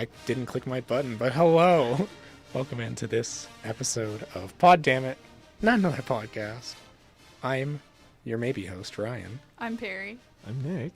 I didn't click my button, but hello. Welcome into this episode of Dammit, not another podcast. I'm your maybe host, Ryan. I'm Perry. I'm Nick.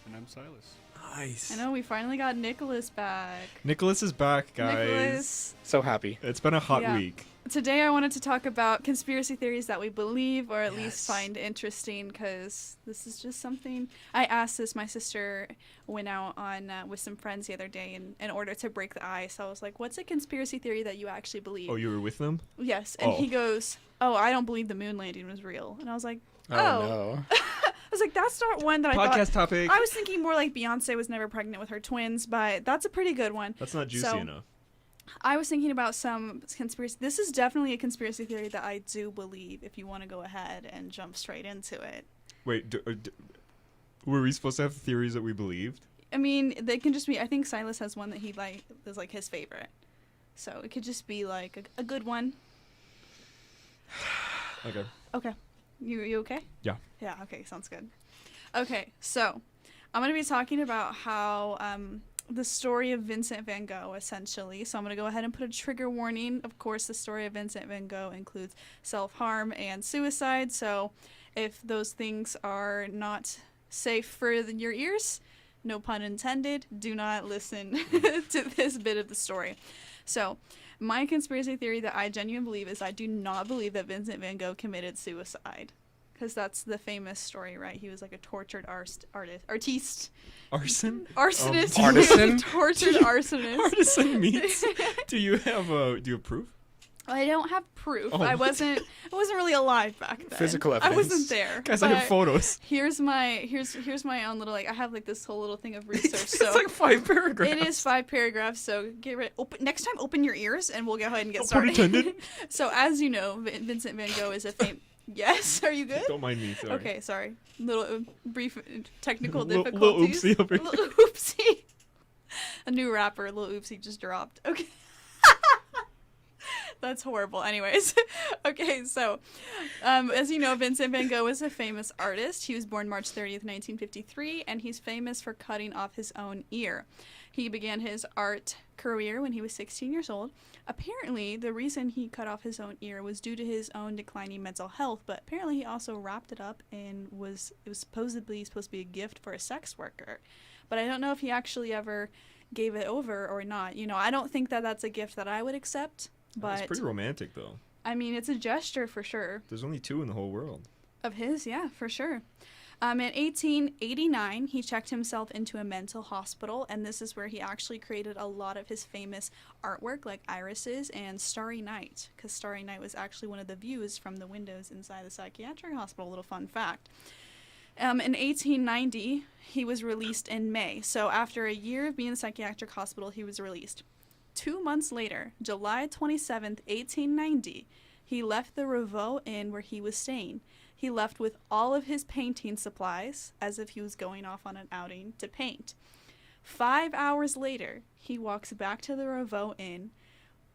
And I'm Silas. Nice. I know, we finally got Nicholas back. Nicholas is back, guys. Nicholas. So happy. It's been a hot week. Today I wanted to talk about conspiracy theories that we believe or at least find interesting, because this is just something I asked this. My sister went out on with some friends the other day in order to break the ice. So I was like, what's a conspiracy theory that you actually believe? Oh, you were with them? Yes. And he goes, oh, I don't believe the moon landing was real. And I was like, Oh, no. I was like, that's not one that I thought. Podcast topic. I was thinking more like Beyonce was never pregnant with her twins, but that's a pretty good one. That's not juicy enough. I was thinking about some conspiracy. This is definitely a conspiracy theory that I do believe, if you want to go ahead and jump straight into it. Wait, were we supposed to have theories that we believed? I mean, they can just be, I think Silas has one that he is like his favorite. So it could just be like a good one. Okay. Okay. You okay? Yeah. Yeah, okay, sounds good. Okay, so I'm going to be talking about how the story of Vincent van Gogh, essentially. So I'm going to go ahead and put a trigger warning. Of course, the story of Vincent van Gogh includes self-harm and suicide. So if those things are not safe for your ears, no pun intended, do not listen to this bit of the story. So my conspiracy theory that I genuinely believe is I do not believe that Vincent van Gogh committed suicide. Because that's the famous story, right? He was like a tortured artiste. Arson? Arsonist. Artisan? Tortured arsonist. Artisan meats. Do you have proof? I don't have proof. Oh. I wasn't really alive back then. Physical evidence. I wasn't there. Guys, I have photos. Here's my own little, like, I have like this whole little thing of research. It's So like 5 paragraphs. it is 5 paragraphs, so get ready. Next time, open your ears, and we'll go ahead and get No pun started. intended. So as you know, Vincent van Gogh is a famous... Yes, are you good? Don't mind me, sorry. Okay, sorry. Little brief technical Little difficulties. oopsie over here. Little oopsie. A new rapper, Little Oopsie, just dropped. Okay. That's horrible. Anyways, okay, so as you know, Vincent van Gogh is a famous artist. He was born March 30th, 1953, and he's famous for cutting off his own ear. He began his art career when he was 16 years old. Apparently, the reason he cut off his own ear was due to his own declining mental health, but apparently he also wrapped it up and it was supposedly supposed to be a gift for a sex worker. But I don't know if he actually ever gave it over or not. You know, I don't think that that's a gift that I would accept. But It's pretty romantic, though. I mean, it's a gesture for sure. There's only 2 in the whole world. Of his, yeah, for sure. In 1889, he checked himself into a mental hospital, and this is where he actually created a lot of his famous artwork, like irises and Starry Night, because Starry Night was actually one of the views from the windows inside the psychiatric hospital. Little fun fact. In 1890, he was released in May. So after a year of being in the psychiatric hospital, he was released. 2 months later, July 27th, 1890, he left the Revaux Inn where he was staying. He left with all of his painting supplies, as if he was going off on an outing to paint. 5 hours later, he walks back to the Revaux Inn,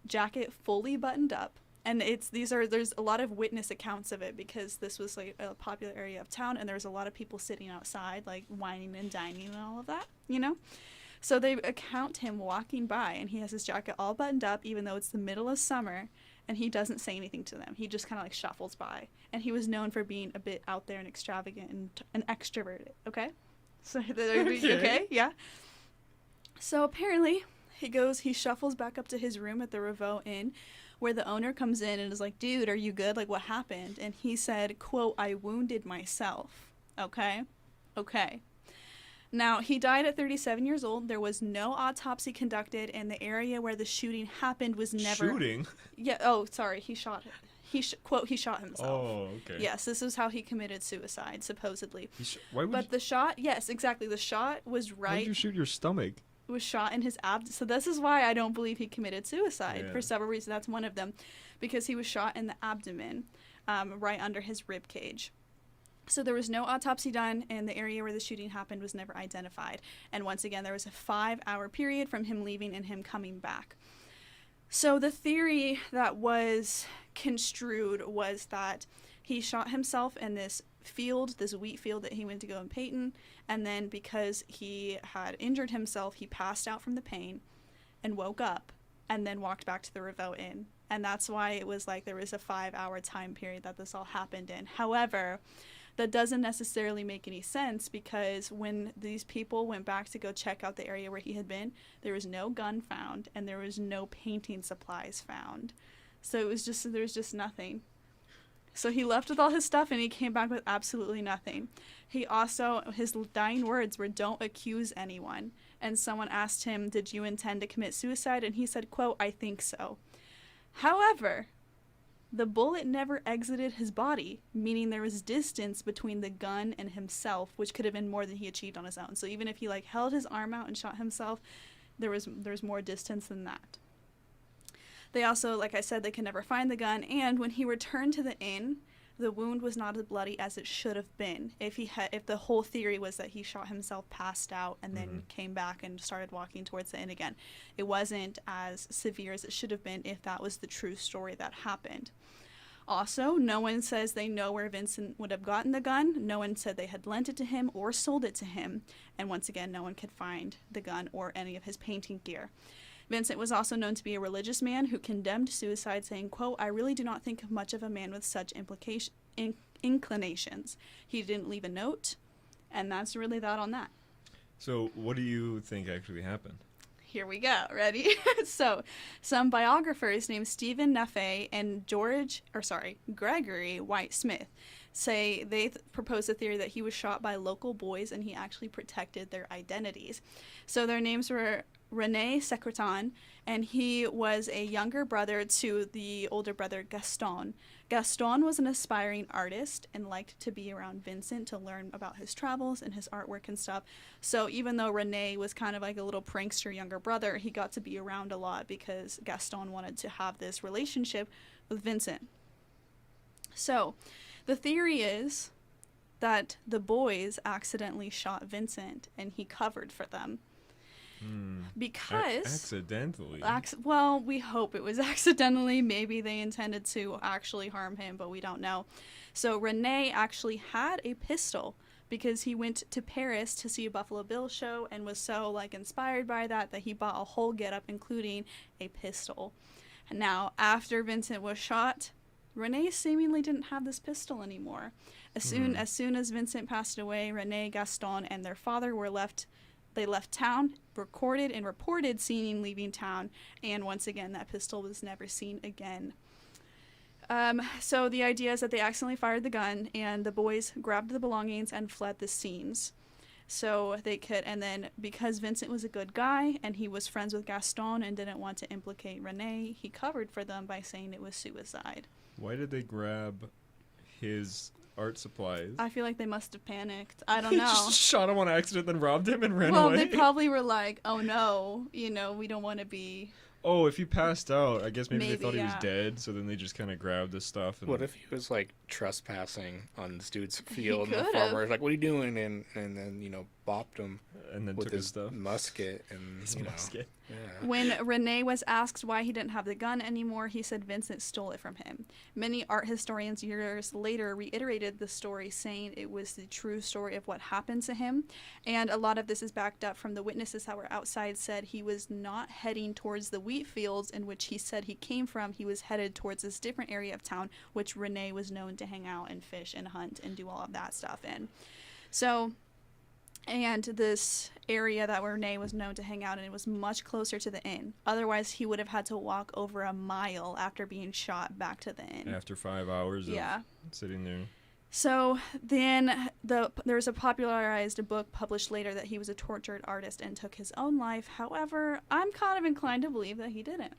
jacket fully buttoned up. And there's a lot of witness accounts of it, because this was like a popular area of town, and there's a lot of people sitting outside, like whining and dining and all of that, you know? So they account him walking by, and he has his jacket all buttoned up, even though it's the middle of summer, and he doesn't say anything to them. He just kind of like shuffles by. And he was known for being a bit out there and extravagant and extroverted, okay? So, okay, yeah. So apparently, he shuffles back up to his room at the Revaux Inn, where the owner comes in and is like, dude, are you good? Like, what happened? And he said, quote, I wounded myself, okay? Okay. Now, he died at 37 years old. There was no autopsy conducted, and the area where the shooting happened was never... Shooting? Yeah, oh, sorry, he shot it. Quote, he shot himself. Oh, okay. Yes, this is how he committed suicide, supposedly. Why would But the shot, yes, exactly, the shot was right... Why did you shoot your stomach? It was shot in his abdomen. So this is why I don't believe he committed suicide, for several reasons. That's one of them. Because he was shot in the abdomen, right under his rib cage. So there was no autopsy done, and the area where the shooting happened was never identified. And once again, there was a 5-hour period from him leaving and him coming back. So the theory that was construed was that he shot himself in this field, this wheat field that he went to go and patent, and then because he had injured himself, he passed out from the pain and woke up and then walked back to the Reveau Inn. And that's why it was like there was a 5-hour time period that this all happened in. However, that doesn't necessarily make any sense, because when these people went back to go check out the area where he had been, there was no gun found and there was no painting supplies found. So there was just nothing. So he left with all his stuff and he came back with absolutely nothing. He also, his dying words were, "Don't accuse anyone." And someone asked him, "Did you intend to commit suicide?" And he said, quote, "I think so." However, the bullet never exited his body, meaning there was distance between the gun and himself, which could have been more than he achieved on his own. So even if he like held his arm out and shot himself, there's more distance than that. They also, like I said, they could never find the gun, and when he returned to the inn, the wound was not as bloody as it should have been. If the whole theory was that he shot himself, passed out, and then came back and started walking towards the inn again, it wasn't as severe as it should have been if that was the true story that happened. Also, no one says they know where Vincent would have gotten the gun. No one said they had lent it to him or sold it to him. And once again, no one could find the gun or any of his painting gear. Vincent was also known to be a religious man who condemned suicide, saying, quote, "I really do not think much of a man with such inclinations." He didn't leave a note, and that's really that on that. So what do you think actually happened? Here we go. Ready? So, some biographers named Stephen Neff and Gregory White Smith say they propose a theory that he was shot by local boys and he actually protected their identities. So their names were René Secretan, and he was a younger brother to the older brother Gaston. Gaston was an aspiring artist and liked to be around Vincent to learn about his travels and his artwork and stuff. So even though René was kind of like a little prankster younger brother, he got to be around a lot because Gaston wanted to have this relationship with Vincent. So the theory is that the boys accidentally shot Vincent and he covered for them. Because accidentally. Well, we hope it was accidentally. Maybe they intended to actually harm him, but we don't know. So René actually had a pistol because he went to Paris to see a Buffalo Bill show and was so like inspired by that he bought a whole getup, including a pistol. Now, after Vincent was shot, René seemingly didn't have this pistol anymore. As soon as Vincent passed away, René, Gaston, and their father were left. They left town, recorded and reported seeing leaving town, and once again, that pistol was never seen again. So the idea is that they accidentally fired the gun, and the boys grabbed the belongings and fled the scenes. So they could, and then because Vincent was a good guy, and he was friends with Gaston and didn't want to implicate René, he covered for them by saying it was suicide. Why did they grab his art supplies? I feel like they must have panicked. I don't know. Just shot him on accident, then robbed him and ran away. Well, they probably were like, "Oh no, we don't want to be." Oh, if he passed out, I guess maybe they thought he was yeah. dead, so then they just kind of grabbed his stuff. And What if he was like trespassing on this dude's field and the could've. farmer was like, "What are you doing?" And then bopped him and then with took his his stuff? musket and His musket. Yeah. When René was asked why he didn't have the gun anymore, he said Vincent stole it from him. Many art historians years later reiterated the story, saying it was the true story of what happened to him. And a lot of this is backed up from the witnesses that were outside said he was not heading towards the wheat fields in which he said he came from. He was headed towards this different area of town, which René was known to hang out and fish and hunt and do all of that stuff in. So... And this area that René was known to hang out in was much closer to the inn. Otherwise, he would have had to walk over a mile after being shot back to the inn. After 5 hours of sitting there. So then there was a popularized book published later that he was a tortured artist and took his own life. However, I'm kind of inclined to believe that he didn't.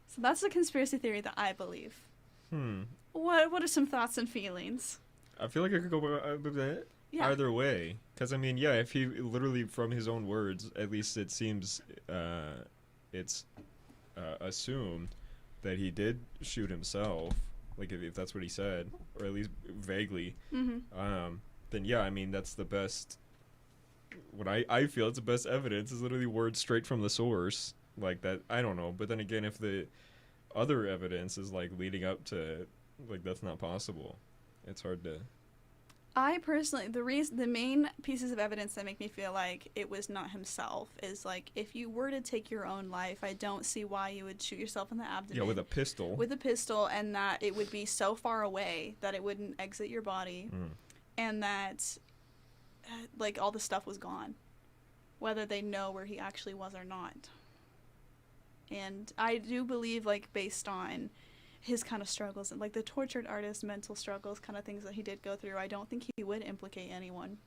So that's the conspiracy theory that I believe. What are some thoughts and feelings? I feel like I could go either way. Because, I mean, if he literally, from his own words, at least it seems it's assumed that he did shoot himself, like if that's what he said, or at least vaguely, then I mean, that's the best, what I feel it's the best evidence is literally words straight from the source, like that, I don't know, but then again, if the other evidence is, like, leading up to, like, that's not possible, it's hard to... I personally, the main pieces of evidence that make me feel like it was not himself is like, if you were to take your own life, I don't see why you would shoot yourself in the abdomen. Yeah, with a pistol. With a pistol, and that it would be so far away that it wouldn't exit your body, and that, like, all the stuff was gone, whether they know where he actually was or not. And I do believe, like, based on his kind of struggles and like the tortured artist mental struggles kind of things that he did go through, I don't think he would implicate anyone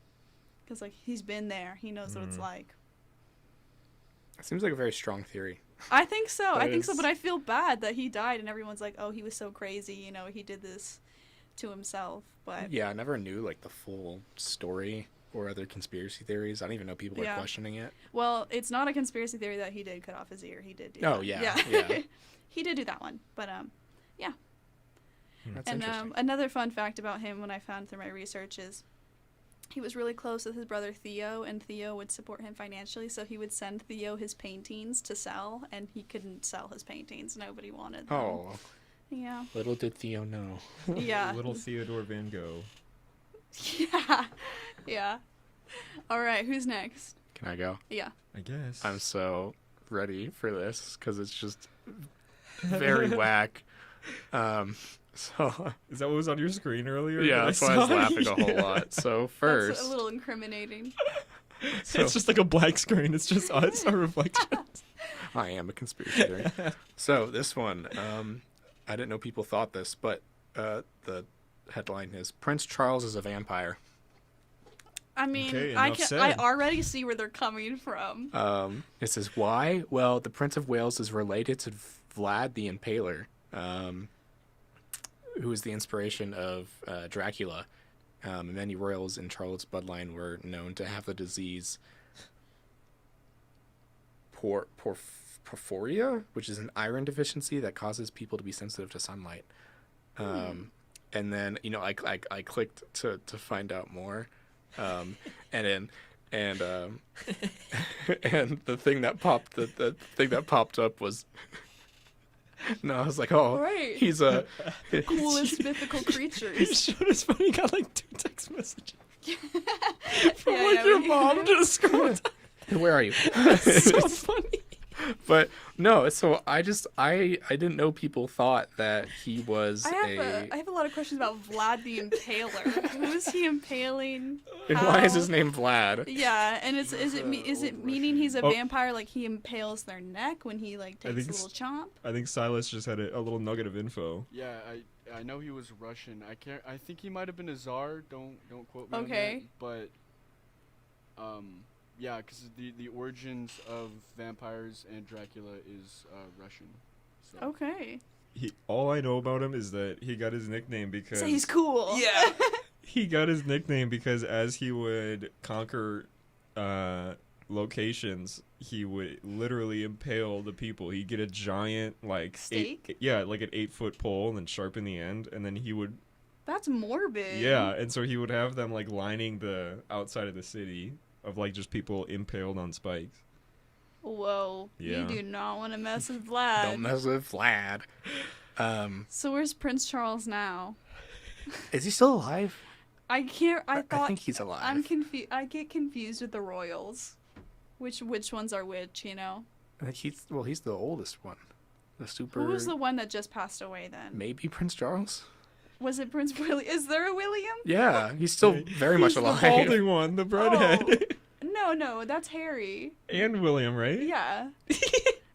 because like he's been there, he knows what it's like. It seems like a very strong theory. I think so. But I feel bad that he died and everyone's like, oh, he was so crazy, you know, he did this to himself. But yeah, I never knew like the full story or other conspiracy theories. I don't even know people are questioning it. Well, it's not a conspiracy theory that he did cut off his ear. He did do that. Yeah. He did do that one, but yeah. That's and interesting. another fun fact about him, when I found through my research, is he was really close with his brother Theo, and Theo would support him financially, so he would send Theo his paintings to sell, and he couldn't sell his paintings. Nobody wanted them. Oh. Yeah. Little did Theo know. Yeah. Little Theodore Van Gogh. Yeah. Yeah. All right, who's next? Can I go? Yeah. I guess. I'm so ready for this because it's just very whack. So is that what was on your screen earlier? yeah, that's why I was laughing a whole lot. So first, that's a little incriminating. So, it's just like a black screen. It's just us, our reflections. I am a conspiracy theory. So this one, I didn't know people thought this, but the headline is Prince Charles is a vampire. I mean, okay, I already see where they're coming from. It says why? Well, the Prince of Wales is related to Vlad the Impaler, who is the inspiration of Dracula. Many royals in Charlotte's bloodline were known to have the disease porphyria, which is an iron deficiency that causes people to be sensitive to sunlight. And then, you know, I clicked to find out more. And the thing that popped the thing that popped up was no, I was like, oh, right. He's a coolest mythical creatures. He showed us funny. He got like 2 text messages from your mom to scroll down. Where are you? So funny. But no, so I didn't know people thought that he was I have a lot of questions about Vlad the Impaler. Who is he impaling? And why is his name Vlad? Yeah, and is it meaning he's a vampire, like he impales their neck when he like takes a little chomp? I think Silas just had a little nugget of info. Yeah, I know he was Russian. I think he might have been a czar. Don't quote me Okay. on that. But yeah, because the origins of vampires and Dracula is Russian. So. Okay. All I know about him is that he got his nickname because... So he's cool. Yeah. He got his nickname because as he would conquer locations, he would literally impale the people. He'd get a giant, like... Stake? like an 8-foot pole and then sharpen the end, and then he would... That's morbid. Yeah, and so he would have them, like, lining the outside of the city of, like, just people impaled on spikes. Whoa. Yeah. You do not want to mess with Vlad. Don't mess with Vlad. So where's Prince Charles now? Is he still alive? I think he's alive. I'm confused. I get confused with the royals. Which ones are which, you know? I think he's the oldest one. The super... Who was the one that just passed away then? Maybe Prince Charles? Was it Prince William? Is there a William? Yeah, he's still very much alive. The balding one, the redhead. No, that's Harry. And William, right? Yeah.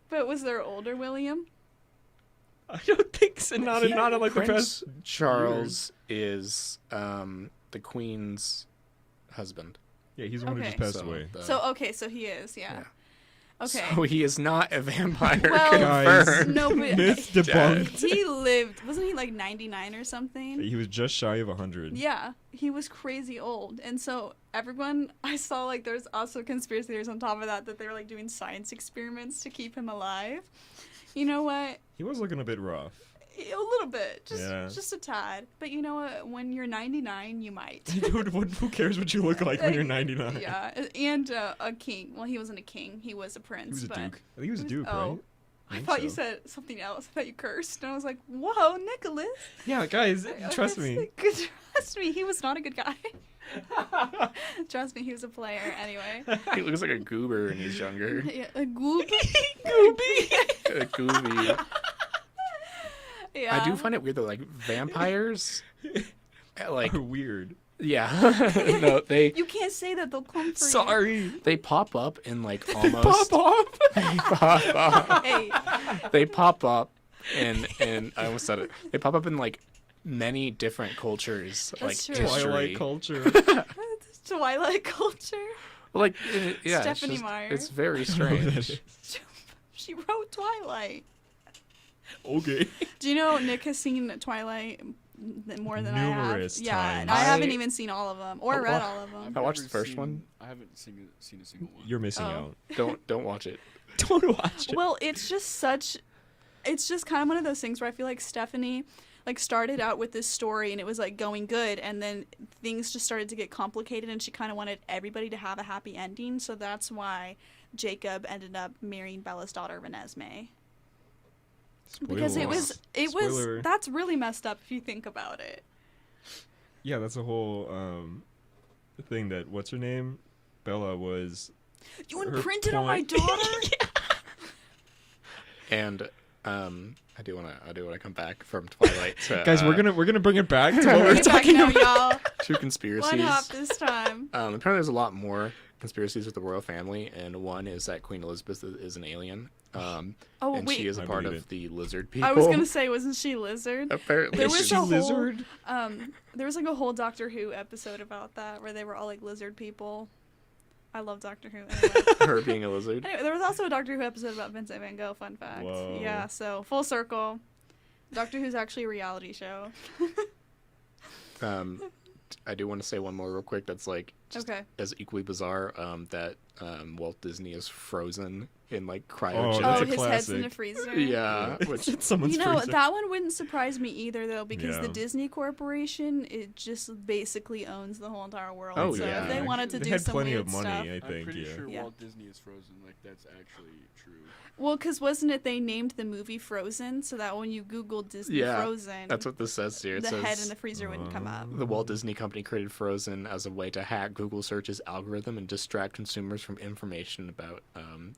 But was there an older William? I don't think so. Not like Prince the past. Charles is the Queen's husband. Yeah, he's the one who just passed away. So he is, yeah. Okay. So he is not a vampire. Well, confirmed. no, but Myth debunked. he lived. Wasn't he like 99 or something? He was just shy of 100. Yeah, he was crazy old, and so everyone I saw, like, there's also conspiracy theories on top of that they were like doing science experiments to keep him alive. You know what? He was looking a bit rough. A little bit, just a tad. But you know what? When you're 99, you might. Dude, who cares what you look like when you're 99? Yeah, and a king. Well, he wasn't a king. He was a prince. He was a but duke. I think he was a duke, right? I thought you said something else. I thought you cursed. And I was like, whoa, Nicholas. Yeah, guys, trust me. Trust me, he was not a good guy. Trust me, he was a player anyway. He looks like a goober and he's younger. Yeah, a goob. A gooby. Yeah. I do find it weird though, like vampires, like Are weird. yeah, no, they. You can't say that. They'll come for you. Sorry. They pop up in like almost. Pop. They pop up. Hey, They pop up, and I almost said it. They pop up in like many different cultures, That's like true. history. Twilight culture. Twilight culture. Like yeah, Stephanie it's just, Meyer. it's very That strange. is- She wrote Twilight. Okay. Do you know Nick has seen Twilight more than Numerous I have? Yeah, times. and I haven't I- even seen all of them or Oh, read well, all of them. I watched never the first seen- one. I haven't seen a single one. You're missing Oh. out. Don't watch it. Don't watch it. Well, it's just kind of one of those things where I feel like Stephanie like started out with this story and it was like going good, and then things just started to get complicated and she kind of wanted everybody to have a happy ending, so that's why Jacob ended up marrying Bella's daughter Renesmee. Because Spoilers. Spoiler. that's really messed up if you think about it. Yeah, that's a whole thing that what's her name? Bella was You Her imprinted on my point- daughter? And I do wanna come back from Twilight to Guys, we're gonna bring it back to what we Bring were it back talking now, about. y'all. two conspiracies. One hop this time. Apparently, there's a lot more conspiracies with the royal family, and one is that Queen Elizabeth is an alien, Oh, and wait. she is a I part believe of the lizard people. I was going to say, wasn't she lizard? Apparently, There Is was she a whole- lizard? There was like a whole Doctor Who episode about that where they were all like lizard people. I love Doctor Who. Anyway. her being a lizard. Anyway, there was also a Doctor Who episode about Vincent Van Gogh. Fun fact. Whoa. Yeah, so full circle. Doctor Who's actually a reality show. I do want to say one more real quick. That's like just Okay. as equally bizarre. That Walt Disney is frozen in like Oh, cryogens. that's Oh, a his head's in classic. the freezer. Yeah, which It's someone's You know, freezer. that one wouldn't surprise me either, though, because the Yeah. Disney Corporation, it just basically owns the whole entire world. Oh, so yeah. if they wanted to They do had some plenty weird of money, stuff. I I'm think. pretty Yeah. sure Yeah. Walt Disney is frozen. Like that's actually true. Well, because wasn't it they named the movie Frozen, so that when you Google Disney Yeah, Frozen, that's what this says here. It the says head in the freezer wouldn't come up. the Walt Disney Company created Frozen as a way to hack Google Search's algorithm and distract consumers from information about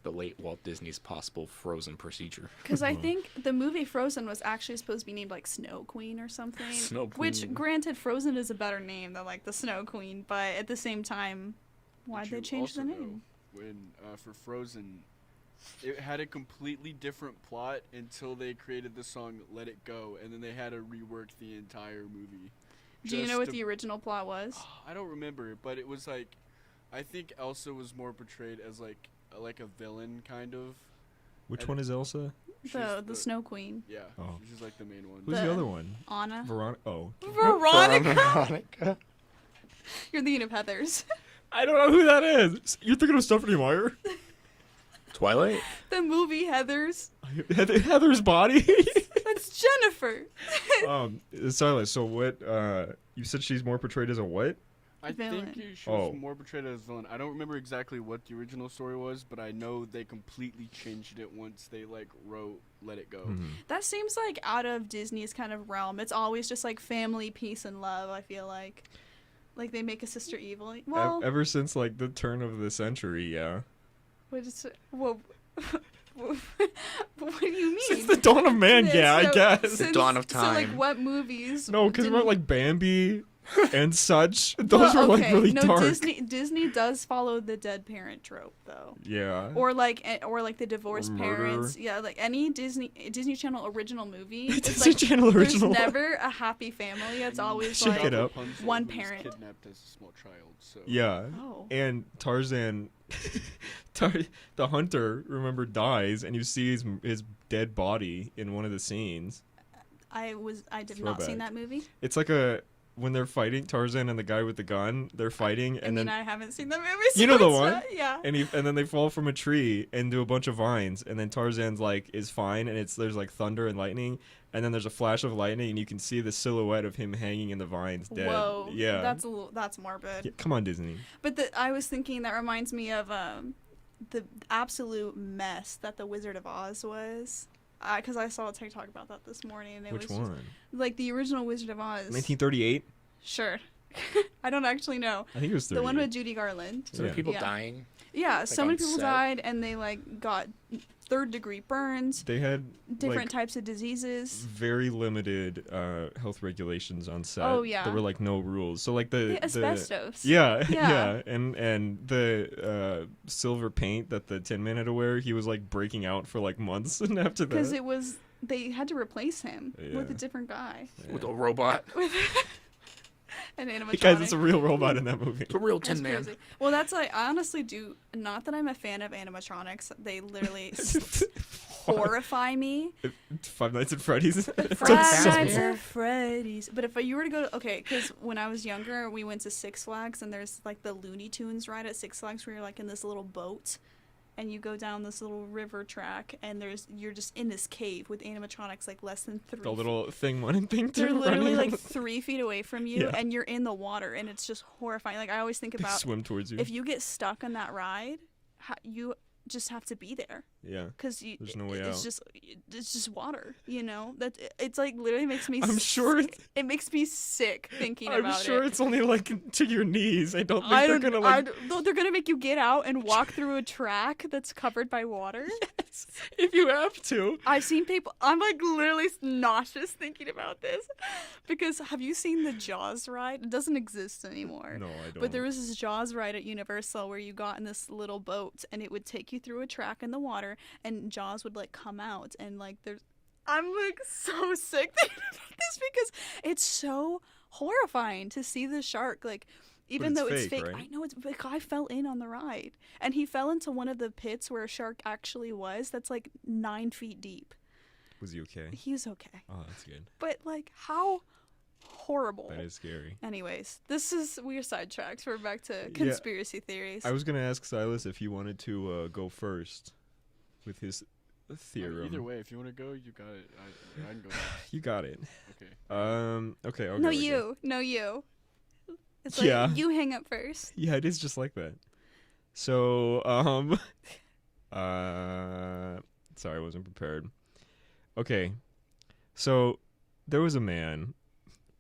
the late Walt Disney's possible frozen procedure. Because I think the movie Frozen was actually supposed to be named like Snow Queen or something. Snow Which, Queen. granted, Frozen is a better name than like the Snow Queen, but at the same time, why'd Did they you change the also know name? when for Frozen, it had a completely different plot until they created the song "Let It Go," and then they had to rework the entire movie. Do you just know what to- the original plot was? I don't remember, but it was like, I think Elsa was more portrayed as like a villain kind of. Which one is Elsa? She's The Snow Queen. Yeah, Oh. she's like the main one. Who's The- the other one? Anna. Veronica. Oh. Veronica! Veronica. You're thinking of Heathers. I don't know who that is. You're thinking of Stephanie Meyer? Twilight? The movie Heathers. Heather's body? That's Jennifer. Silas, so what, you said she's more portrayed as a what? I Villain. think she was Oh. more portrayed as villain. I don't remember exactly what the original story was, but I know they completely changed it once they like wrote "Let It Go." Mhm. That seems like out of Disney's kind of realm. It's always just like family, peace, and love, I feel like. Like they make a sister evil. Well, Ever since, like, the turn of the century, yeah. what is it? Well, what do you mean? Since the dawn of man, yeah, I So- guess. The dawn of So like time. what movies? No, because didn't- about, like, Bambi and such. Those Well, were, like, okay, really no, dark. Disney does follow the dead parent trope though. Yeah. Or like the divorced murder. parents. Yeah, like any Disney Channel original movie. It's Disney like, Channel original. There's never a happy family. It's always Shake like it up. Rapunzel one was parent. kidnapped as a small child. So Yeah. Oh. And Tarzan, the hunter, remember, dies, and you see his dead body in one of the scenes. I did not seen Throwback. that movie. It's like when they're fighting, Tarzan and the guy with the gun, they're fighting, and then I haven't seen that movie. You so know the it's one? not- yeah. and then they fall from a tree and do a bunch of vines, and then Tarzan's like is fine, and there's like thunder and lightning, and then there's a flash of lightning, and you can see the silhouette of him hanging in the vines, dead. Whoa. Yeah. That's morbid. Yeah, come on, Disney. But I was thinking that reminds me of the absolute mess that the Wizard of Oz was. Because I saw a TikTok about that this morning, and it Which was one? like the original Wizard of Oz. 1938. Sure. I don't actually know. I think it was 38. The one with Judy Garland. So many people Yeah. dying. Yeah, so on many people set? died, and they like got third-degree burns, They had different like, types of diseases. very limited health regulations on set. Oh, yeah. There were like no rules. So like the Asbestos. Yeah, Yeah. yeah, and the silver paint that the Tin Man had to wear, he was like breaking out for like months, and after that, Because they had to replace him with Yeah. a different guy. With a robot. An animatronic. guys, it's a real robot in that movie. It's a real That's Tin Man. crazy. Well, that's like, I honestly do, not that I'm a fan of animatronics. They literally horrify me. Five Nights at Freddy's. It's Five on so- Nights at Freddy's. But if you were to go to, okay, because when I was younger, we went to Six Flags, and there's like the Looney Tunes ride at Six Flags where you're like in this little boat, and you go down this little river track, and you're just in this cave with animatronics like less than 3 the little thing one and thing two. They're literally running like 3 feet away from you, Yeah. and you're in the water, and it's just horrifying. Like, I always think they about swim towards you. if you get stuck on that ride, you just have to be there. Yeah. Because There's no way it's out. just water, you know. That it's like literally makes me. I'm sure it makes me sick thinking I'm about sure it. it's only like to your knees. I don't think they're gonna like. They're gonna make you get out and walk through a track that's covered by water. Yes, if you have to. I've seen people. I'm like literally nauseous thinking about this, because have you seen the Jaws ride? It doesn't exist anymore. No, I don't. But there was this Jaws ride at Universal where you got in this little boat, and it would take you through a track in the water, and Jaws would like come out, and like I'm like so sick thinking about this because it's so horrifying to see the shark like. Even it's though it's fake, fake, right? I know the guy fell in on the ride, and he fell into one of the pits where a shark actually was. That's like 9 feet deep. Was he okay? He was okay, Oh, that's good. but like how horrible. That is scary. Anyways, we're sidetracked. We're back to conspiracy theories. I was gonna ask Silas if he wanted to go first with his theorem. Either way, if you want to go, you got it. I can go next. You got it. Okay. Okay. I'll no, go again. you. No, you. It's like Yeah. you hang up first. Yeah, it is just like that. So, sorry, I wasn't prepared. Okay. So, there was a man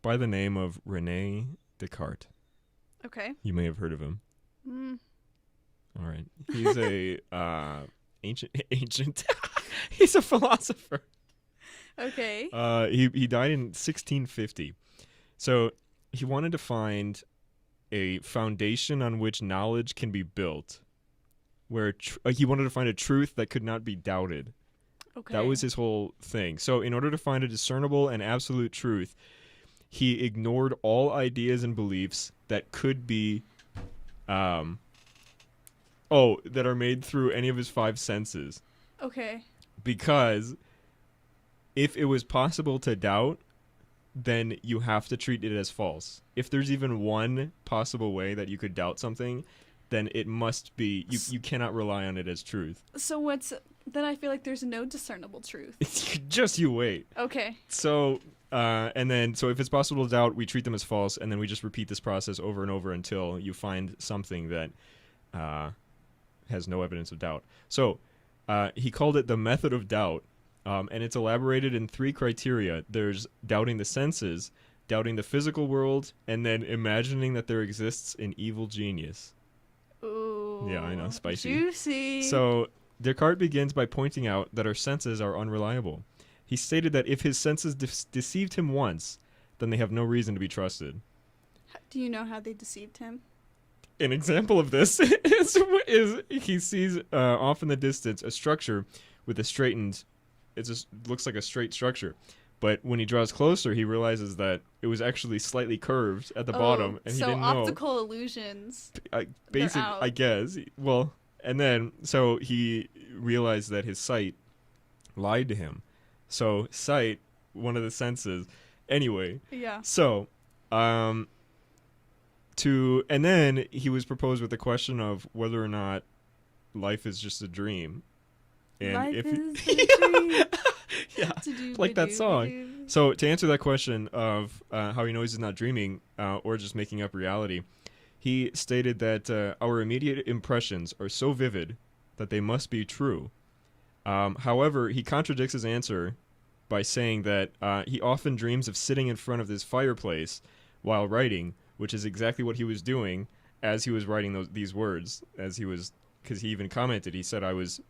by the name of Rene Descartes. Okay. You may have heard of him. Mm. All right. He's a ancient. He's a philosopher. Okay. He died in 1650. So, he wanted to find a foundation on which knowledge can be built, where he wanted to find a truth that could not be doubted. Okay. That was his whole thing. So in order to find a discernible and absolute truth, he ignored all ideas and beliefs that could be that are made through any of his 5 senses, Okay. because if it was possible to doubt, then you have to treat it as false. If there's even one possible way that you could doubt something, then it must be, you cannot rely on it as truth. So then I feel like there's no discernible truth. Just you wait. Okay. So, so if it's possible to doubt, we treat them as false, and then we just repeat this process over and over until you find something that has no evidence of doubt. So, he called it the method of doubt. And it's elaborated in 3 criteria. There's doubting the senses, doubting the physical world, and then imagining that there exists an evil genius. Ooh. Yeah, I know, spicy. Juicy. So Descartes begins by pointing out that our senses are unreliable. He stated that if his senses deceived him once, then they have no reason to be trusted. Do you know how they deceived him? An example of this is he sees off in the distance a structure with a straightened. It just looks like a straight structure. But when he draws closer, he realizes that it was actually slightly curved at the bottom, and he didn't know. So optical illusions. Basic, out. I guess. Well, and then, so he realized that his sight lied to him. So sight, one of the senses. Anyway. Yeah. So, and then he was proposed with the question of whether or not life is just a dream. And Life if is a dream. yeah, like that song. So to answer that question of how he knows he's not dreaming or just making up reality, he stated that our immediate impressions are so vivid that they must be true. However, he contradicts his answer by saying that he often dreams of sitting in front of his fireplace while writing, which is exactly what he was doing as he was writing these words. Because he even commented, he said, "I was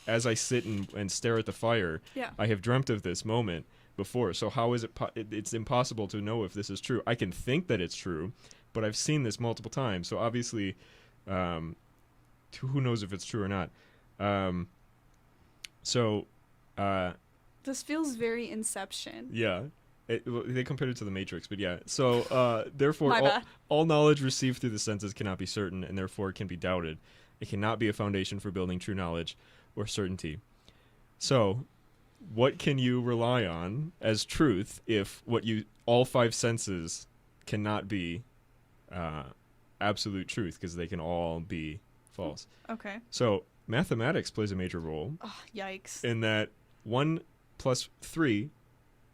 as I sit and stare at the fire, I have dreamt of this moment before. So how is it? It's impossible to know if this is true. I can think that it's true, but I've seen this multiple times. So obviously, who knows if it's true or not." This feels very Inception. Yeah. They compared it to the Matrix, but yeah. So, therefore, all knowledge received through the senses cannot be certain, and therefore can be doubted. It cannot be a foundation for building true knowledge or certainty. So, what can you rely on as truth if all five senses cannot be absolute truth, because they can all be false? Okay. So, mathematics plays a major role. Oh, yikes. In that 1 plus 3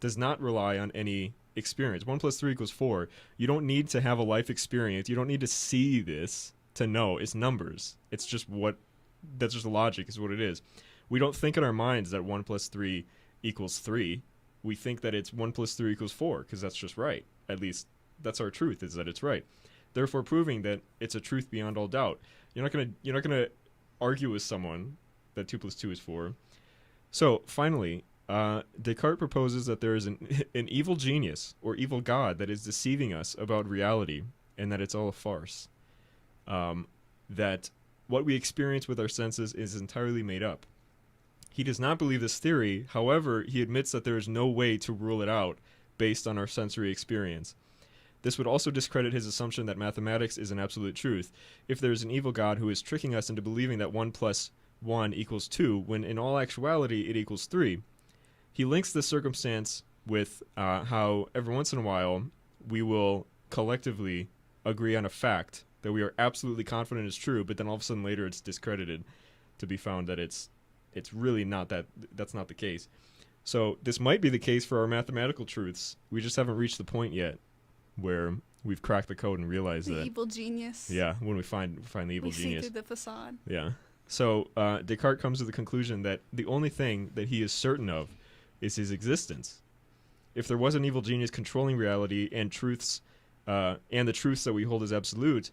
does not rely on any experience. 1 plus 3 equals 4. You don't need to have a life experience. You don't need to see this to know. It's numbers. It's just that's just logic is what it is. We don't think in our minds that 1 plus 3 equals 3. We think that it's 1 plus 3 equals 4 because that's just right. At least that's our truth, is that it's right. Therefore proving that it's a truth beyond all doubt. You're not gonna argue with someone that 2 plus 2 is 4. So finally, Descartes proposes that there is an evil genius or evil god that is deceiving us about reality, and that it's all a farce. That what we experience with our senses is entirely made up. He does not believe this theory. However, he admits that there is no way to rule it out based on our sensory experience. This would also discredit his assumption that mathematics is an absolute truth. If there is an evil god who is tricking us into believing that 1 plus 1 equals 2, when in all actuality it equals 3, he links this circumstance with how every once in a while we will collectively agree on a fact that we are absolutely confident is true, but then all of a sudden later it's discredited to be found that it's really not that's not the case. So this might be the case for our mathematical truths. We just haven't reached the point yet where we've cracked the code and realized the that evil genius. Yeah, when we find the evil genius. We see through the facade. Yeah. So Descartes comes to the conclusion that the only thing that he is certain of is his existence. If there was an evil genius controlling reality and truths, and the truths that we hold as absolute,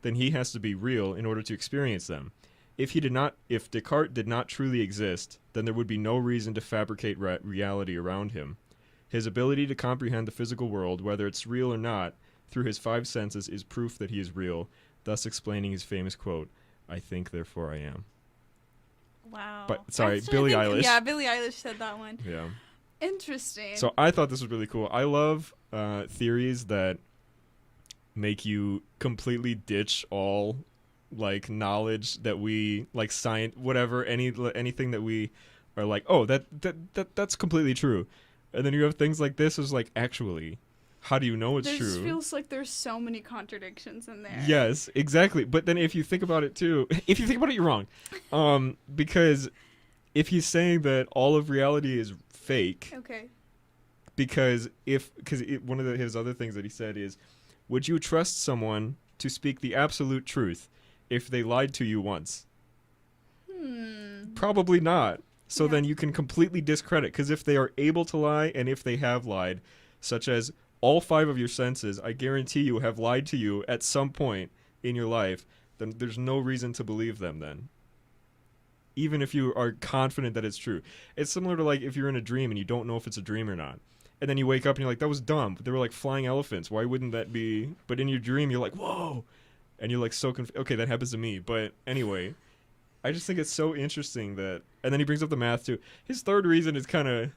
then he has to be real in order to experience them. If Descartes did not truly exist, then there would be no reason to fabricate reality around him. His ability to comprehend the physical world, whether it's real or not, through his 5 senses is proof that he is real, thus explaining his famous quote, "I think, therefore I am." Wow. But sorry, Billie Eilish. Yeah, Billie Eilish said that one. Yeah. Interesting. So I thought this was really cool. I love theories that make you completely ditch all like knowledge that we like science, whatever, anything that we are like, oh, that's completely true. And then you have things like this is like, actually, how do you know it's true? It feels like there's so many contradictions in there. Yes, exactly. But then if you think about it too, you're wrong. Because if he's saying that all of reality is fake. Okay. Because one of his other things that he said is, would you trust someone to speak the absolute truth if they lied to you once? Probably not. So then you can completely discredit, because if they are able to lie and if they have lied, such as all 5 of your senses, I guarantee you have lied to you at some point in your life, then there's no reason to believe them then. Even if you are confident that it's true. It's similar to like if you're in a dream and you don't know if it's a dream or not. And then you wake up and you're like, that was dumb. But they were like flying elephants. Why wouldn't that be? But in your dream, you're like, whoa. And you're like so confused. Okay, that happens to me. But anyway, I just think it's so interesting that... And then he brings up the math too. His third reason is kind of...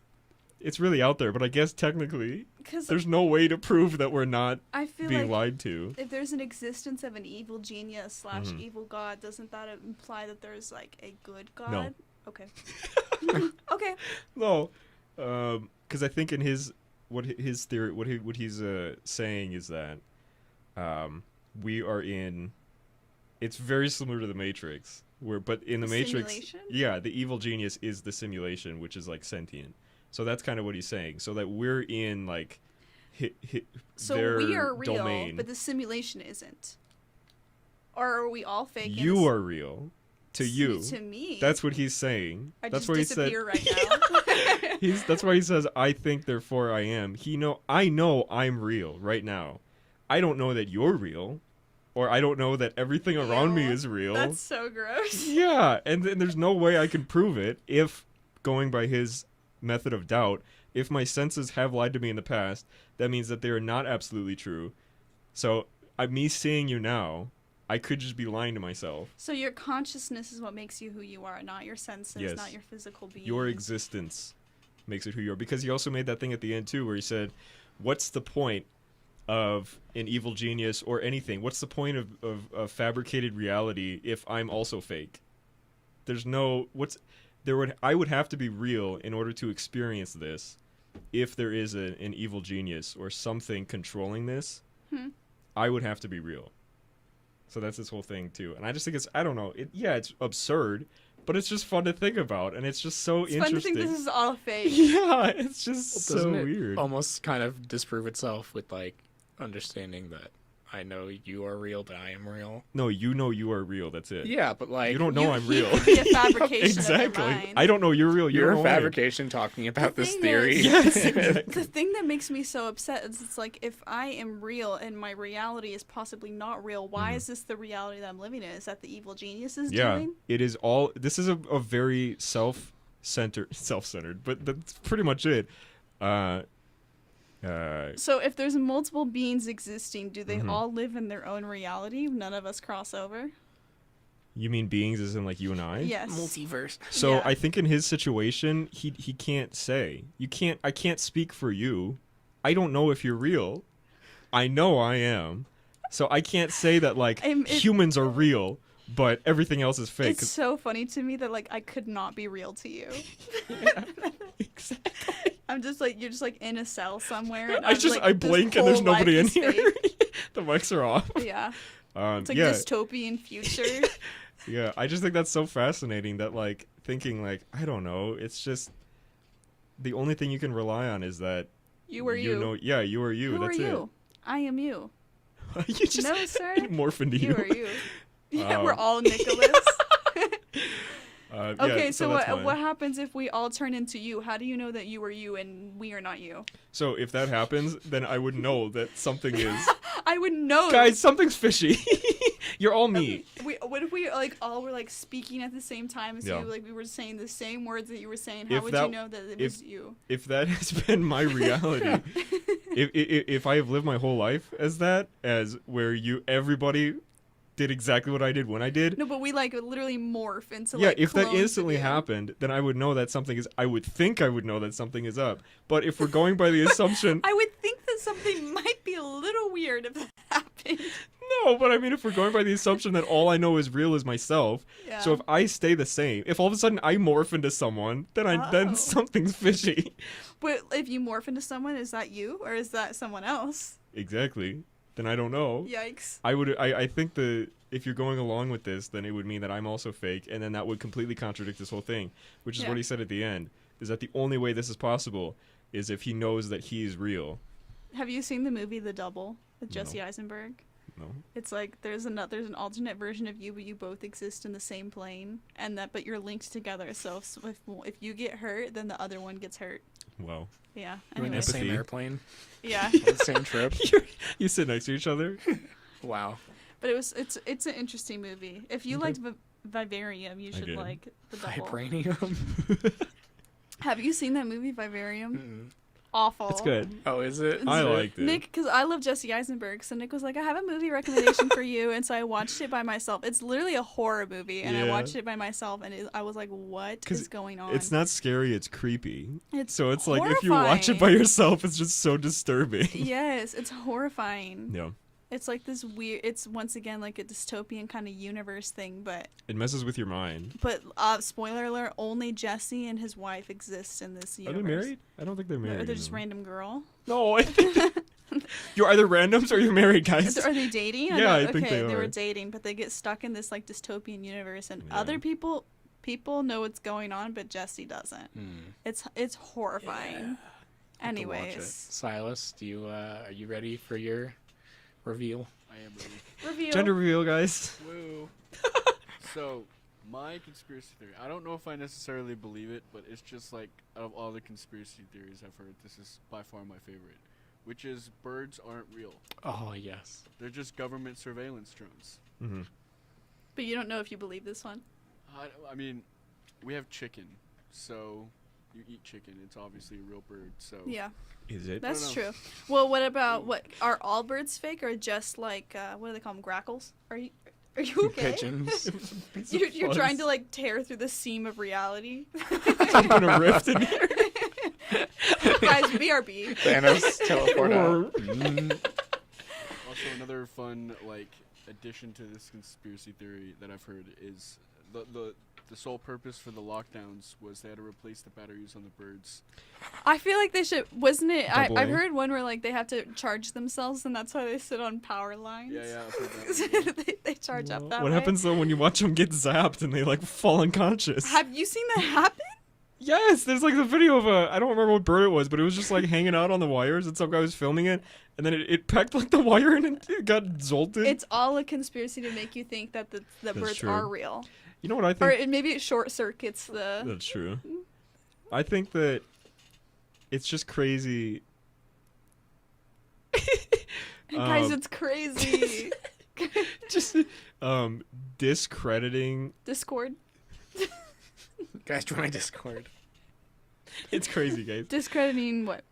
It's really out there, but I guess technically there's no way to prove that we're not being lied to. If there's an existence of an evil genius / evil god, doesn't that imply that there's like a good god? No. Okay. Okay. No, because I think in his theory, what he's saying is that we are in. It's very similar to the Matrix, but in the Matrix, simulation? Yeah, the evil genius is the simulation, which is like sentient. So that's kind of what he's saying. So that we're in like so their we are real, domain. but the simulation isn't. Or are we all fake? You are real. to you. To me. That's what he's saying. I That's just what disappear he said. right now. That's why he says, I think, therefore I am. I know I'm real right now. I don't know that you're real, or I don't know that everything around me Ew, is real. That's so gross. Yeah, and then there's no way I can prove it if, going by his method of doubt, if my senses have lied to me in the past, that means that they are not absolutely true. So, me seeing you now, I could just be lying to myself. So your consciousness is what makes you who you are, not your senses, Yes. not your physical being. Your existence makes it who you are. Because he also made that thing at the end, too, where he said, what's the point of an evil genius or anything? What's the point of fabricated reality if I'm also fake? There's no... I would have to be real in order to experience this. If there is an evil genius or something controlling this, I would have to be real. So that's this whole thing, too. And I just think I don't know. It's absurd, but it's just fun to think about. And it's just so interesting. Fun to think this is all fake. Yeah, it's just so Doesn't it weird. almost kind of disprove itself with, like, understanding that I know you are real, that I am real. No, you know you are real. That's it. Yeah, but, like... You don't know I'm He real. could be a fabrication Exactly. of your mind. I don't know you're real. You You're don't a know I am. fabrication talking about The this thing theory. is- Yes, exactly. The thing that makes me so upset is it's like, if I am real and my reality is possibly not real, why is this the reality that I'm living in? Is that the evil genius is Yeah, doing? it is all... This is a very self-centered, but that's pretty much it. So if there's multiple beings existing, do they Mhm. all live in their own reality? None of us cross over? You mean beings as in, like, you and I? Yes. Multiverse. So Yeah. I think in his situation, he can't say. I can't speak for you. I don't know if you're real. I know I am. So I can't say that, like, humans are real, but everything else is fake. It's so funny to me that, like, I could not be real to you. Exactly. I'm just like, you're just like in a cell somewhere. And I like, this blink and there's whole nobody in life is here. fake. The mics are off. Yeah. It's like yeah, dystopian future. yeah. I just think that's so fascinating that, like, thinking, like, I don't know. It's just the only thing you can rely on is that You are you. know, yeah, you are you. Who That's are you? I am you. it. You just No, sir. morph into You you. are you. Yeah, we're Um, all Nicholas. Yeah, Okay, so that's what mine. happens if we all turn into you? How do you know that you are you and we are not you? So if that happens, then I would know that something is. I would know. Guys, something's fishy. You're all me. What if we like all were like speaking at the same time as Yeah. you? Like we were saying the same words that you were saying. How If would that- you know that it was you? If that has been my reality, if I have lived my whole life as that, as where everybody did exactly what I did when I did. No, but we like literally morph into Yeah, like if that clones of instantly you. happened, then I would know that something is. I would think I would know that something is up. But if we're going by the assumption, I would think that something might be a little weird if that happened. no. But I mean, if we're going by the assumption that all I know is real is myself, Yeah. so if I stay the same, if all of a sudden I morph into someone, then Oh. then something's fishy. But if you morph into someone, is that you or is that someone else? Exactly. Then I don't know. Yikes. I think if you're going along with this, then it would mean that I'm also fake, and then that would completely contradict this whole thing, which is Yeah. what he said at the end, is that the only way this is possible is if he knows that he is real. Have you seen the movie The Double with No. Jesse Eisenberg? No? It's like there's an alternate version of you, but you both exist in the same plane, but you're linked together. So if you get hurt, then the other one gets hurt. Wow. Yeah. We're in Anyway. the same Empathy. airplane, Yeah. on the same trip. You sit next to each other? Wow. But it's an interesting movie. If you Okay. liked Vivarium, you should did. like The Double. Vibranium. Have you seen that movie Vivarium? Mm. Awful. It's good. Oh, is it? I Is it? liked it. Nick, because I love Jesse Eisenberg, so Nick was like, I have a movie recommendation for you, and so I watched it by myself. It's literally a horror movie, and I Yeah. watched it by myself, and I was like, what 'Cause is going on? It's not scary, it's creepy. It's So it's like if you watch it by horrifying. yourself, it's just so disturbing. Yes, it's horrifying. Yeah. It's like this weird, it's once again like a dystopian kind of universe thing, but It messes with your mind. spoiler alert, only Jesse and his wife exist in this Are universe. they married? I don't think they're married. Or they're just no. random girl. No, I think you're either randoms or you're married, guys. Are they dating? Yeah, I okay, think they were are. dating, but they get stuck in this like dystopian universe, and Yeah. other people know what's going on, but Jesse doesn't. It's horrifying. Have to watch it. Anyways, Silas, are you ready for your reveal? I am ready. review. Gender reveal, guys. Woo. So, My conspiracy theory. I don't know if I necessarily believe it, but it's just like out of all the conspiracy theories I've heard, this is by far my favorite, which is birds aren't real. Oh yes. They're just government surveillance drones. Mm-hmm. But you don't know if you believe this one. I mean, we have chicken, so you eat chicken. It's obviously a real bird. So Yeah, Is it? that's know. true. Well, what about are all birds fake or just like what do they call them? Grackles? Are you okay? Pigeons. You're trying to like tear through the seam of reality. Open a rift in here. Guys, BRB. Thanos teleport out. Also, another fun like addition to this conspiracy theory that I've heard is the sole purpose for the lockdowns was they had to replace the batteries on the birds. I feel like they should. Wasn't it? I've Double A? heard one where like they have to charge themselves, and that's why they sit on power lines. Yeah, I've heard that one. they charge up that What way. happens though when you watch them get zapped and they like fall unconscious? Have you seen that happen? Yes, there's like the video of I don't remember what bird it was, but it was just like hanging out on the wires and some guy was filming it and then it pecked like the wire and it got jolted. It's all a conspiracy to make you think that the birds true. are real. You know what I think? Or maybe it short circuits the... That's true. I think that it's just crazy. Guys, it's crazy. Just discrediting. Discord. Guys, join my Discord. It's crazy, guys. Discrediting what?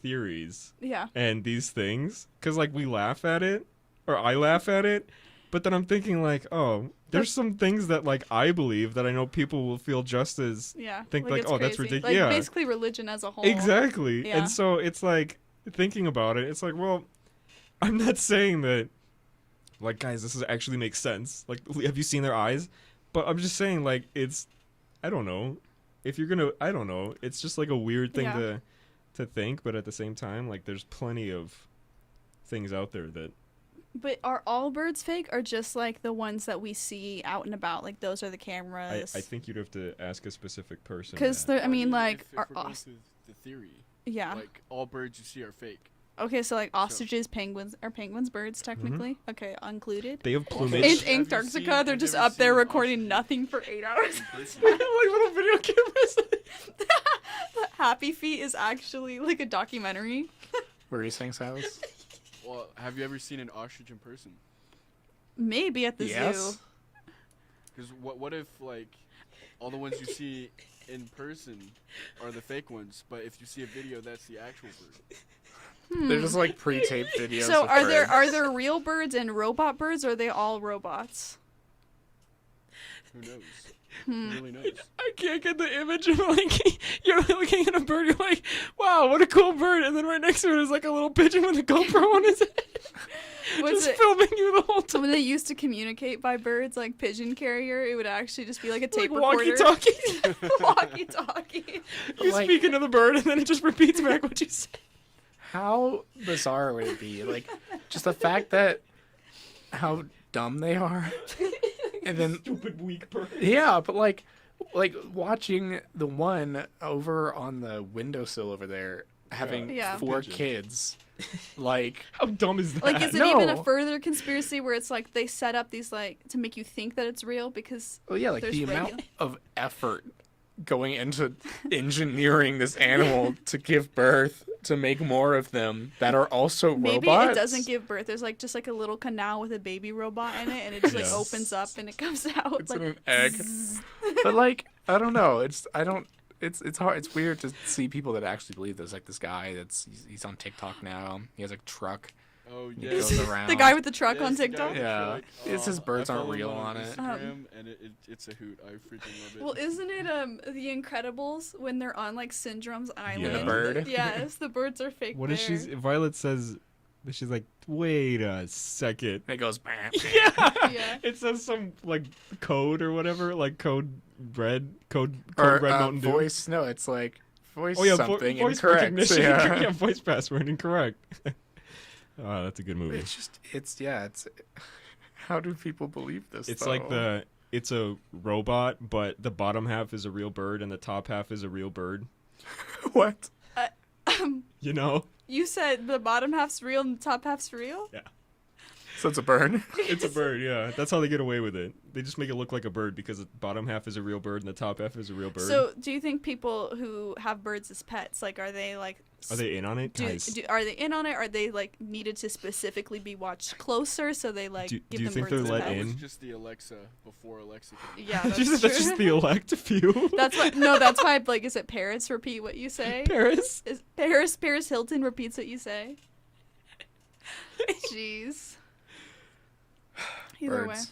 Theories Yeah. and these things, because like we laugh at it, or I laugh at it, but then I'm thinking like, oh, there's some things that like I believe that I know people will feel just as Yeah. think like, it's oh, that's crazy. ridiculous. Like Yeah, basically religion as a whole. exactly. Yeah. And so it's like thinking about it, it's like, well, I'm not saying that like guys, this actually makes sense. Like, have you seen their eyes? But I'm just saying like it's, I don't know. If you're gonna, I don't know. It's just like a weird thing Yeah. to think, but at the same time, like there's plenty of things out there that But are all birds fake or just like the ones that we see out and about? Like those are the I cameras? think you'd have to ask a specific person. Because that. I mean, like, if are we're going through the theory, yeah. like all birds you see are fake. Okay, so like ostriches, penguins, are penguins birds technically? Okay, included. They have Also, plumage. In Have you Antarctica, seen- they're I've just never up there seen recording ostriches. nothing for 8 hours. Like little video cameras. Happy Feet is actually like a documentary. What were you saying, Silas? Well, have you ever seen an ostrich in person? Maybe at the zoo. Yes. Because what if like all the ones you see in person are the fake ones, but if you see a video, that's the actual bird? They're just like pre-taped videos. So of are birds. there real birds and robot birds, or are they all robots? Who knows? Who really knows? I can't get the image of like you're looking at a bird. You're like, wow, what a cool bird, and then right next to it is like a little pigeon with a GoPro on his head, Was just it filming you the whole time. when they used to communicate by birds, like pigeon carrier? It would actually just be like a tape Like recorder. walkie-talkie. Walkie-talkie. You Like- speaking to the bird, and then it just repeats back what you said. How bizarre would it be? Like, just the fact that how dumb they are, and then Stupid weak bird. yeah, but like watching the one over on the windowsill over there having Yeah. 4 Pigeon. kids, like How dumb is that? Like, is it No. even a further conspiracy where it's like they set up these like to make you think that it's real because well, yeah, like There's the radio. amount of effort going into engineering this animal to give birth to make more of them that are also maybe robots. it doesn't give birth. There's like just like a little canal with a baby robot in it, and it just like Yeah. opens up and it comes out. It's like, in an egg. But like, I don't know. It's hard. It's weird to see people that actually believe this. Like this guy he's on TikTok now. He has a truck. Oh He yes. goes around. the guy with the truck Yes, on the guy TikTok. with the Yeah. truck. It says birds I aren't follow him real on it. Instagram, and it's a hoot. I freaking love it. Well, isn't it The Incredibles when they're on like Syndrome's island? Yeah. The bird? Yes, the birds are fake. What there. is she? Violet says, she's like, wait a second. And it goes. Bam, Yeah. Yeah. It says some like code or whatever, like code red Or Mountain Dew. voice. No, it's like voice Oh yeah, something voice incorrect. recognition. Yeah. Yeah, voice password incorrect. Oh, that's a good movie. It's how do people believe this? It's though? like it's a robot, but the bottom half is a real bird and the top half is a real bird. what? You know? You said the bottom half's real and the top half's real? Yeah. So it's a bird. It's a bird, yeah. That's how they get away with it. They just make it look like a bird because the bottom half is a real bird and the top half is a real bird. So, do you think people who have birds as pets, like, are they like? Are they in on it, guys? Are they in on it? Are they like needed to specifically be watched closer so they like Do give you them think birds they're as let pets? in? That was just the Alexa before Alexa came. Yeah, that's That's true. just the elect few. That's what. No, that's why. Like, is it Paris? Repeat what you say. Paris. Is Paris Hilton repeats what you say. Jeez. Either way. Birds.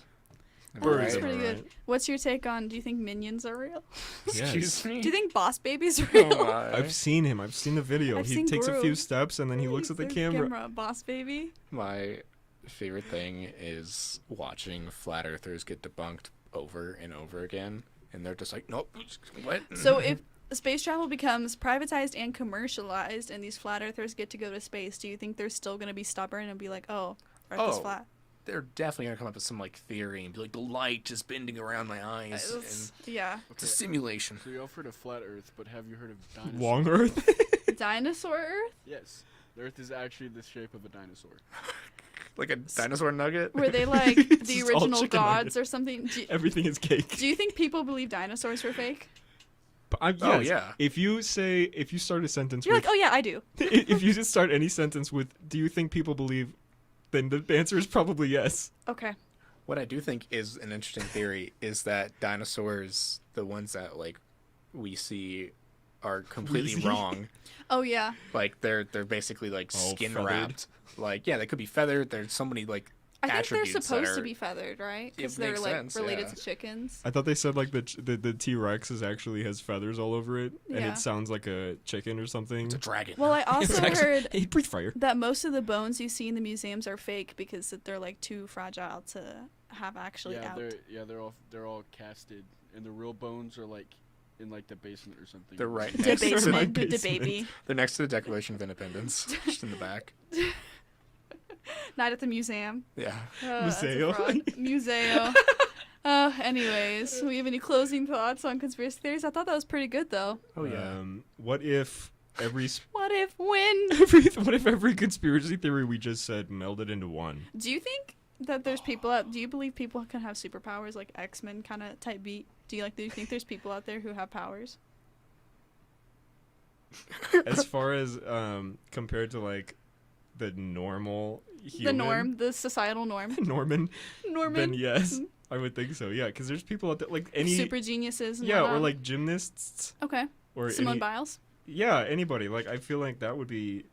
Birds That's are pretty good. alright. What's your take on? Do you think Minions are real? Excuse me. Do you think Boss Baby's Oh real? my. I've seen him. I've seen the video. I've He seen takes a few Groove. steps and then he looks at the camera. Boss Baby. My favorite thing is watching flat earthers get debunked over and over again, and they're just like, nope, what? So if space travel becomes privatized and commercialized, and these flat earthers get to go to space, do you think they're still gonna be stubborn and be like, "Oh, Earth is Oh. flat"? They're definitely gonna come up with some like theory and be like, the light is bending around my eyes, and Yeah. it's a simulation. So you offered a flat Earth, but have you heard of dinosaurs? Long Earth. Dinosaur Earth? Yes. The Earth is actually the shape of a dinosaur. Like a dinosaur nugget. Were they like It's the just all original chicken gods nuggets. or something? Everything is cake. Do you think people believe dinosaurs were fake? Oh, Yes. yeah. If you start a sentence You're with, like, "Oh yeah, I do." if you just start any sentence with, do you think people believe, then the answer is probably yes. Okay. What I do think is an interesting theory is that dinosaurs, the ones that like we see, are completely see? wrong. Oh yeah. Like they're basically like Oh, skin feathered? wrapped. Like yeah, they could be feathered. There's so many like I think they're attributes that supposed to are- be feathered, right? It Because they're makes like sense, related yeah. to chickens. I thought they said like the T-Rex actually has feathers all over it, and Yeah. it sounds like a chicken or something. It's a dragon. Well, I also heard Hey, breathe fire. that most of the bones you see in the museums are fake because they're like too fragile to have actually yeah, out. they're all casted, and the real bones are like in like the basement or something. They're right The next to basement, my the basement. baby. they're next to the Declaration of Independence, just in the back. Night at the museum. Yeah. That's a Museo. fraud. Museo. Anyways, we have any closing thoughts on conspiracy theories? I thought that was pretty good though. Oh yeah. What if every What if when? what if every conspiracy theory we just said melded into one? Do you think that there's people out? Do you believe people can have superpowers like X-Men kind of type beat? Do you think there's people out there who have powers? As far as compared to like the normal human, The norm, the societal norm. Norman, Norman. then yes, I would think so. Yeah, because there's people out there like any super geniuses. And yeah, or whatnot. like gymnasts Okay. or Simone any, Biles. yeah, anybody. Like I feel like that would be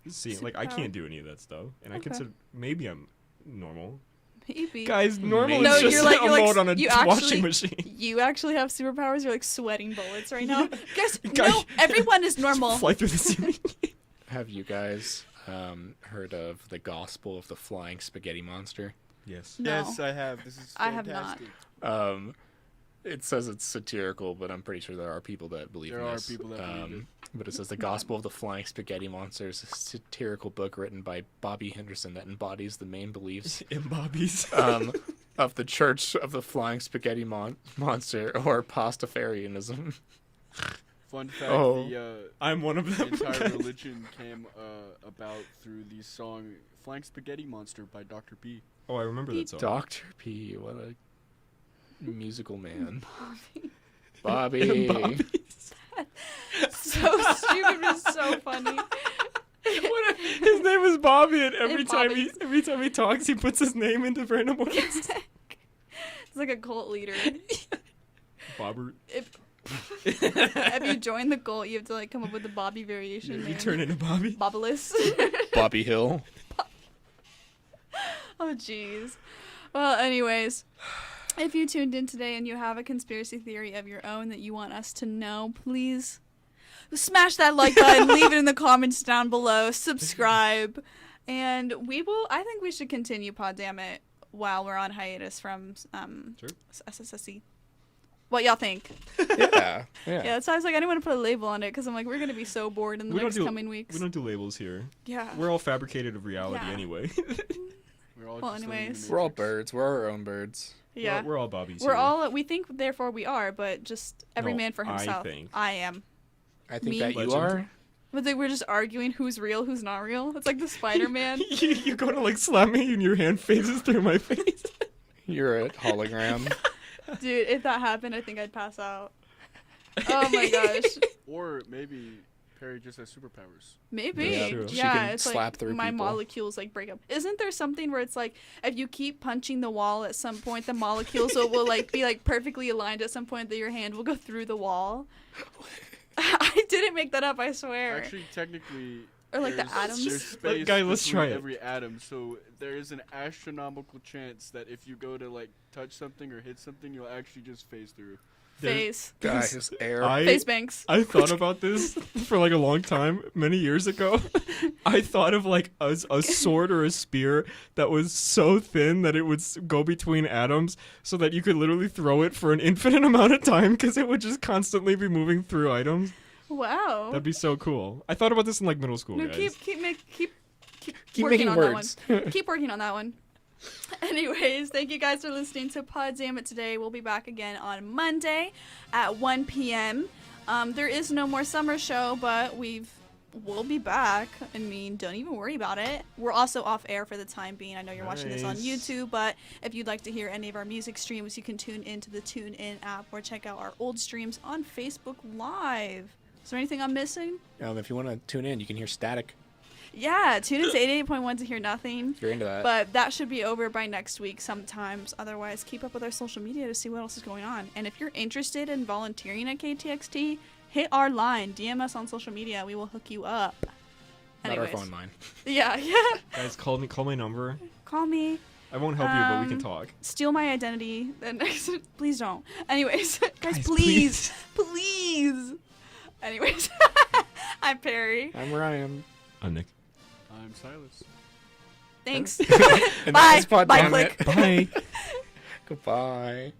seen. Like I Superpower. can't do any of that stuff, and I Okay. consider maybe I'm normal. Maybe. Guys, normal No, is just you're like- a you're like- mode on a you washing actually- machine. You actually have superpowers. You're like sweating bullets right now. Guess Guys- no. Everyone is normal. Fly through the ceiling. Have you guys heard of the Gospel of the Flying Spaghetti Monster? Yes. No. Yes, I have. This is I have not. fantastic. It says it's satirical, but I'm pretty sure there are people that believe There in are this. people that believe it. But it says the Gospel of the Flying Spaghetti Monster is a satirical book written by Bobby Henderson that embodies the main beliefs In Bobby's. of the Church of the Flying Spaghetti Monster, or Pastafarianism. Fun fact: Oh. the I'm one of them. entire religion came about through the song "Flying Spaghetti Monster" by Dr. P. Oh, I remember that song. Dr. P, what a musical man. Bobby. So stupid, but so funny. His name is Bobby, and every And time Bobby's- he talks, he puts his name into random words. It's like a cult leader. Bobbert. If you join the cult, you have to like come up with the Bobby variation. You name. turn into Bobby. Bobulus. Bobby Hill. Oh, jeez. Well, anyways, if you tuned in today and you have a conspiracy theory of your own that you want us to know, please smash that like button, leave it in the comments down below, subscribe, and I think we should continue Pod Dammit while we're on hiatus from Sure. SSSC. What y'all think? Yeah. Yeah, so I was like, I didn't want to put a label on it because I'm like, we're going to be so bored in the next coming weeks. We don't do labels here. Yeah. We're all fabricated of reality Yeah. anyway. We're all Well, just living in anyways. the We're all Matrix. birds. We're our own birds. Yeah. We're all Bobbies. We're here. all, we think, therefore we are, but just every No, man for I himself. think. I am. I think Me? that you Legend. are. But they were just arguing who's real, who's not real. It's like the Spider-Man. you go to like slap me and your hand phases through my face. You're a hologram. Dude, if that happened, I think I'd pass out. Oh my gosh. Or maybe Perry just has superpowers. Maybe. Yeah, true. She Yeah, can it's slap like through my people. molecules like break up. Isn't there something where it's like if you keep punching the wall at some point, the molecules will like be like perfectly aligned at some point that your hand will go through the wall? I didn't make that up, I swear. Actually, technically, Or like the there's atoms. space Guy, let's between try it. every atom, so there is an astronomical chance that if you go to like touch something or hit something, you'll actually just phase through. Face. Guys, air. Face banks. I thought about this for like a long time, many years ago. I thought of like a sword or a spear that was so thin that it would go between atoms so that you could literally throw it for an infinite amount of time because it would just constantly be moving through items. Wow. That'd be so cool. I thought about this in like middle school, No, guys. keep Keep working making on words. that one. Keep working on that one. Anyways, thank you guys for listening to Pod Dammit today. We'll be back again on Monday at 1 p.m. There is no more summer show, but we'll be back. I mean, don't even worry about it. We're also off air for the time being. I know you're watching this on Nice. YouTube, but if you'd like to hear any of our music streams, you can tune into the TuneIn app or check out our old streams on Facebook Live. Is there anything I'm missing? If you want to tune in, you can hear static. Yeah, tune into 88.1 to hear nothing. If you're into that. But that should be over by next week sometimes. Otherwise, keep up with our social media to see what else is going on. And if you're interested in volunteering at KTXT, hit our line. DM us on social media. We will hook you up. Not our Anyways. phone line. Yeah. Guys, call my number. Call me. I won't help you, but we can talk. Steal my identity. Then please don't. Anyways, guys, Guys, please. Anyways, I'm Perry. I'm Ryan. I'm Nick. I'm Silas. Thanks. And Bye. that was Pod Bye, Dammit. click. Bye. Goodbye.